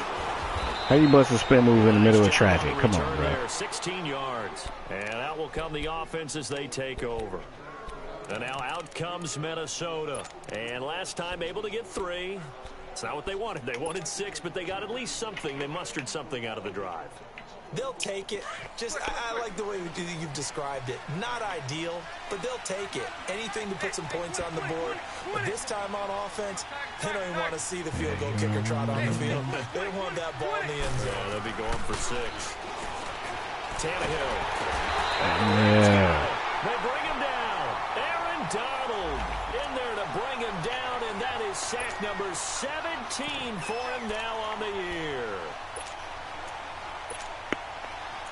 How you bust a spin move in the middle of traffic? Come on, bro. 16 yards. And out will come the offense as they take over. And now out comes Minnesota. And last time able to get 3. It's not what they wanted. They wanted 6, but they got at least something. They mustered something out of the drive. They'll take it. Just, I like the way you've described it. Not ideal, but they'll take it. Anything to put some points on the board. But this time on offense, they don't even want to see the field goal kicker trot on the field. They want that ball in the end zone. Yeah, they'll be going for 6. Tannehill. Yeah. They bring him down. Aaron Donald in there to bring him down, and that is sack number 17 for him now on the year.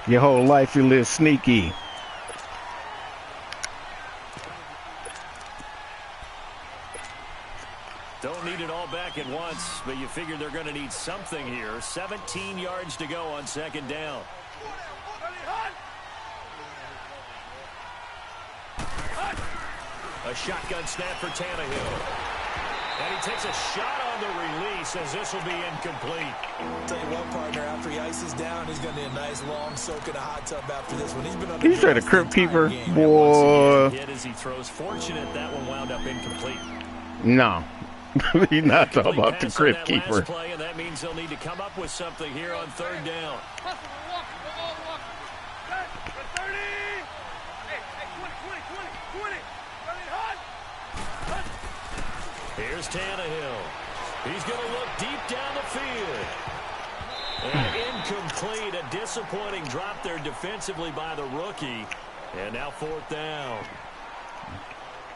Your whole life you live sneaky. Don't need it all back at once, but you figure they're going to need something here. 17 yards to go on 2nd down. A shotgun snap for Tannehill. And he takes a shot on the release as this will be incomplete. I'll tell you what, partner, after he ices down, he's going to need a nice long soak in a hot tub after this one. He's been under he's trying to crypt keeper. Boy. Hit as he throws. Fortunate that one wound up incomplete. No. He's not talking about the crypt keeper. Play, and that means they'll need to come up with something here on 3rd down. Here's Tannehill. He's going to look deep down the field. And incomplete. A disappointing drop there defensively by the rookie. And now 4th down.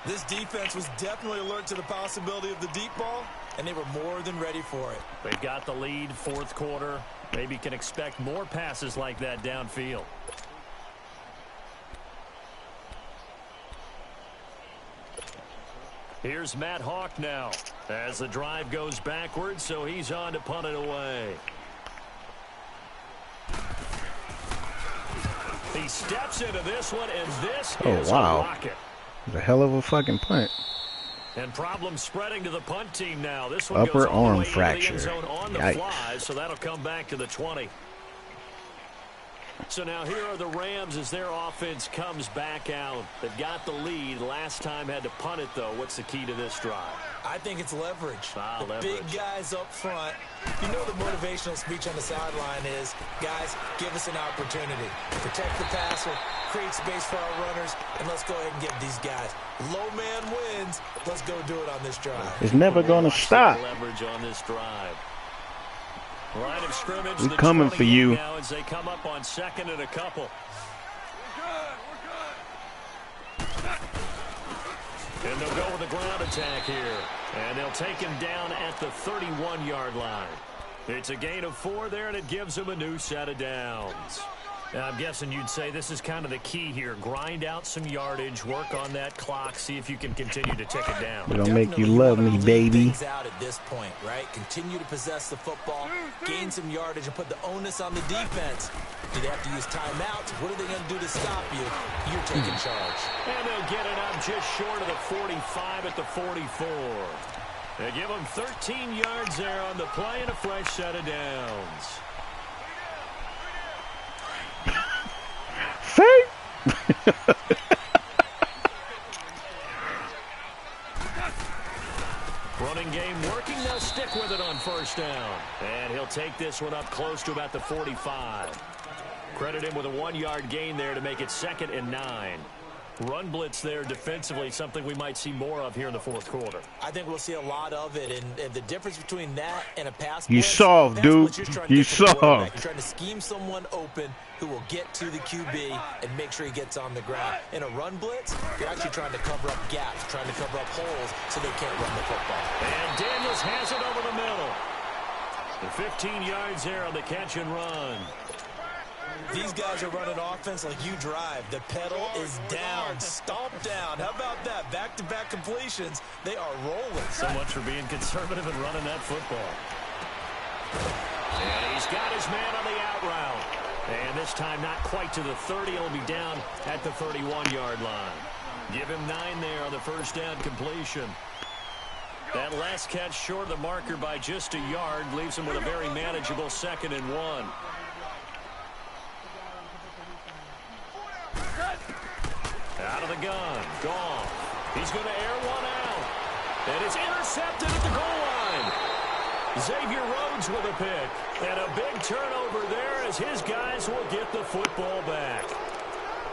This defense was definitely alert to the possibility of the deep ball, and they were more than ready for it. They've got the lead, 4th quarter. Maybe can expect more passes like that downfield. Here's Matt Hawk now as the drive goes backwards, so he's on to punt it away. He steps into this one, and this is a rocket. A hell of a fucking punt. And problems spreading to the punt team now. This one Upper goes all the arm way fracture. into the end zone on the Yikes. fly, so that'll come back to the 20. So now here are the Rams as their offense comes back out. They've got the lead. Last time had to punt it, though. What's the key to this drive? I think it's leverage. Leverage. Big guys up front. You know the motivational speech on the sideline is, guys, give us an opportunity. Protect the passer, create space for our runners, and let's go ahead and give these guys. Low man wins. Let's go do it on this drive. It's never going to stop. Leverage on this drive. Line of scrimmage. We're coming for you. Now as they come up on second and a couple. And they'll go with a ground attack here. And they'll take him down at the 31-yard line. It's a gain of 4 there, and it gives them a new set of downs. Now, I'm guessing you'd say this is kind of the key here. Grind out some yardage, work on that clock, see if you can continue to tick it down. It'll make you love me, baby. Out at this point, right? Continue to possess the football, gain some yardage, and put the onus on the defense. Do they have to use timeouts? What are they going to do to stop you? You're taking charge. And they'll get it up just short of the 45 at the 44. They give them 13 yards there on the play and a fresh set of downs. Running game working. They'll stick with it on first down. And he'll take this one up close to about the 45. Credit him with a 1-yard gain there to make it 2nd and 9. Run blitz there defensively, something we might see more of here in the fourth quarter. I think we'll see a lot of it, and the difference between that and a pass blitz, You soft, dude. You soft. You're trying to scheme someone open who will get to the QB and make sure he gets on the ground. In a run blitz, you're actually trying to cover up gaps, trying to cover up holes so they can't run the football. And Daniels has it over the middle. The 15 yards there on the catch and run. These guys are running offense like you drive. The pedal is down, stomp down. How about that? Back-to-back completions. They are rolling. So much for being conservative and running that football. And he's got his man on the out route. And this time not quite to the 30. He'll be down at the 31-yard line. Give him 9 there on the first down completion. That last catch short of the marker by just a yard leaves him with a very manageable 2nd and 1. Out of the gun. Goff. He's going to air one out. And it's intercepted at the goal line. Xavier Rhodes with a pick. And a big turnover there as his guys will get the football back.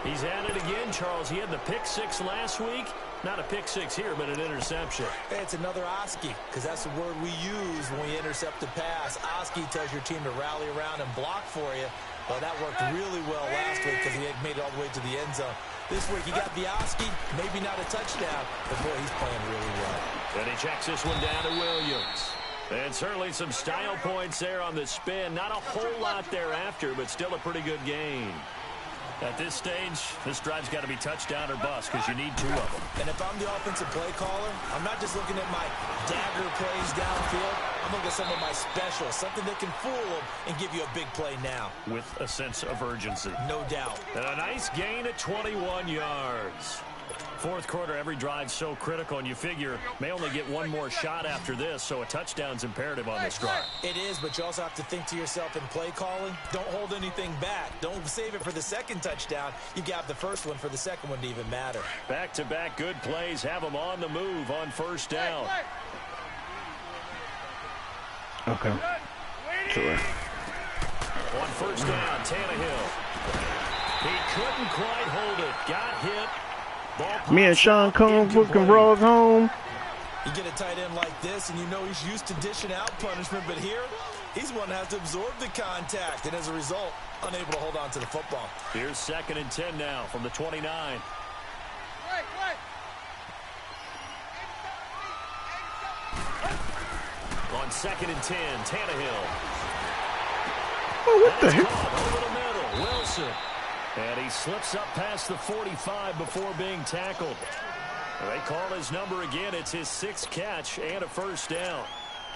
He's at it again, Charles. He had the pick 6 last week. Not a pick 6 here, but an interception. Hey, it's another Oski, because that's the word we use when we intercept the pass. Oski tells your team to rally around and block for you. Well, that worked really well last week because he had made it all the way to the end zone. This week, he got the Oski, maybe not a touchdown, but boy, he's playing really well. And he checks this one down to Williams. And certainly some style points there on the spin. Not a whole lot thereafter, but still a pretty good gain. At this stage, this drive's got to be touchdown or bust because you need 2 of them. And if I'm the offensive play caller, I'm not just looking at my dagger plays downfield. I'm looking at some of my specials, something that can fool them and give you a big play now. With a sense of urgency. No doubt. And a nice gain at 21 yards. Fourth quarter, every drive's so critical, and you figure may only get 1 more shot after this, so a touchdown's imperative on this drive. It is, but you also have to think to yourself in play calling, don't hold anything back. Don't save it for the second touchdown. You got the first one for the second one to even matter. Back-to-back good plays have them on the move on first down. Okay. Sure. On first down, Tannehill. He couldn't quite hold it. Got hit. Me and Sean Combs fucking rolls home. You get a tight end like this, and you know he's used to dishing out punishment, but here, he's one that has to absorb the contact, and as a result, unable to hold on to the football. Here's 2nd and 10 now from the 29. On 2nd and 10, Tannehill. Oh, what the heck? Over the middle, Wilson. And he slips up past the 45 before being tackled. They call his number again. It's his 6th catch and a first down.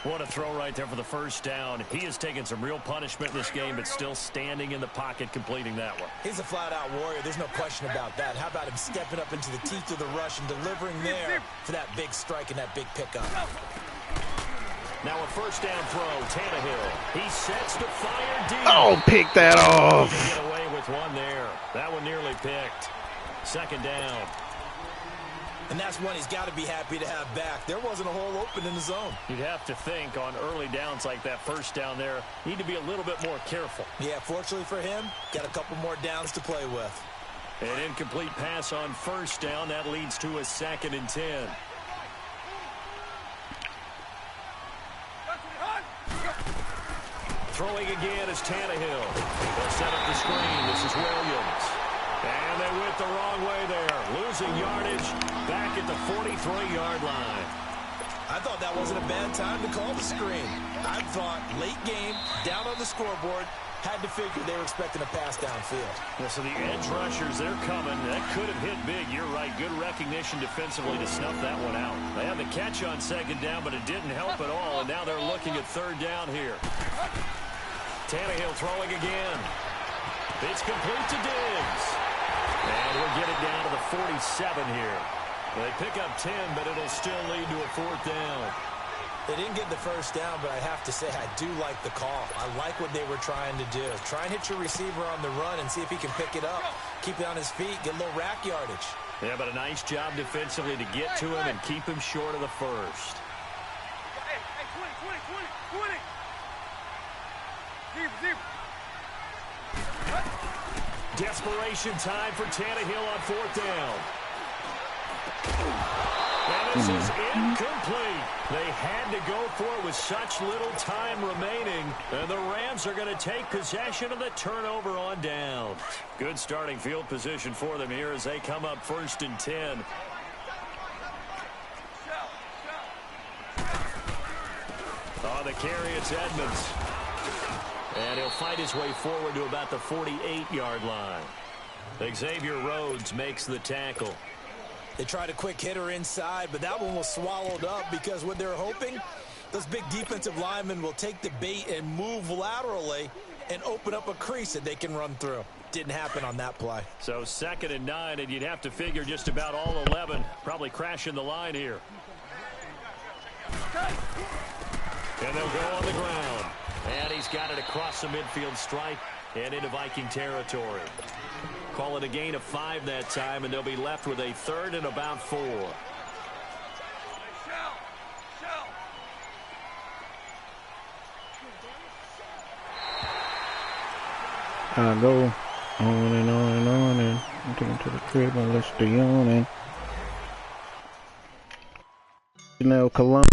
What a throw right there for the first down. He has taken some real punishment in this game, but still standing in the pocket, completing that one. He's a flat-out warrior. There's no question about that. How about him stepping up into the teeth of the rush and delivering there for that big strike and that big pickup. Now a first down throw, Tannehill. He sets to fire deep. Oh, pick that off. Get away with one there. That one nearly picked. Second down. And that's one he's got to be happy to have back. There wasn't a hole open in the zone. You'd have to think on early downs like that first down there, need to be a little bit more careful. Yeah, fortunately for him, got a couple more downs to play with. An incomplete pass on first down. That leads to a 2nd and 10. Throwing again is Tannehill. They'll set up the screen. This is Williams. And they went the wrong way there. Losing yardage back at the 43-yard line. I thought that wasn't a bad time to call the screen. I thought late game, down on the scoreboard, had to figure they were expecting a pass downfield. Yeah, so the edge rushers, they're coming. That could have hit big. You're right. Good recognition defensively to snuff that one out. They had the catch on second down, but it didn't help at all. And now they're looking at third down here. Tannehill throwing again. It's complete to Diggs. And we'll get it down to the 47 here. They pick up 10, but it'll still lead to a 4th down. They didn't get the first down, but I have to say I do like the call. I like what they were trying to do. Try and hit your receiver on the run and see if he can pick it up. Keep it on his feet, get a little rack yardage. Yeah, but a nice job defensively to get to him and keep him short of the first. Hey, 20. Zero. Desperation time for Tannehill on 4th down. And this is incomplete. They had to go for it with such little time remaining. And the Rams are going to take possession of the turnover on down. Good starting field position for them here as they come up 1st and 10. On the carry, it's Edmonds. And he'll fight his way forward to about the 48-yard line. Xavier Rhodes makes the tackle. They tried a quick hitter inside, but that one was swallowed up because what they're hoping, those big defensive linemen will take the bait and move laterally and open up a crease that they can run through. Didn't happen on that play. So 2nd and 9, and you'd have to figure just about all 11 probably crashing the line here. And they'll go on the ground. And he's got it across the midfield stripe and into Viking territory. Call it a gain of 5 that time, and they'll be left with a 3rd and about 4. I go on and on and on and I'm taking to the crib and let's stay on and Columbus.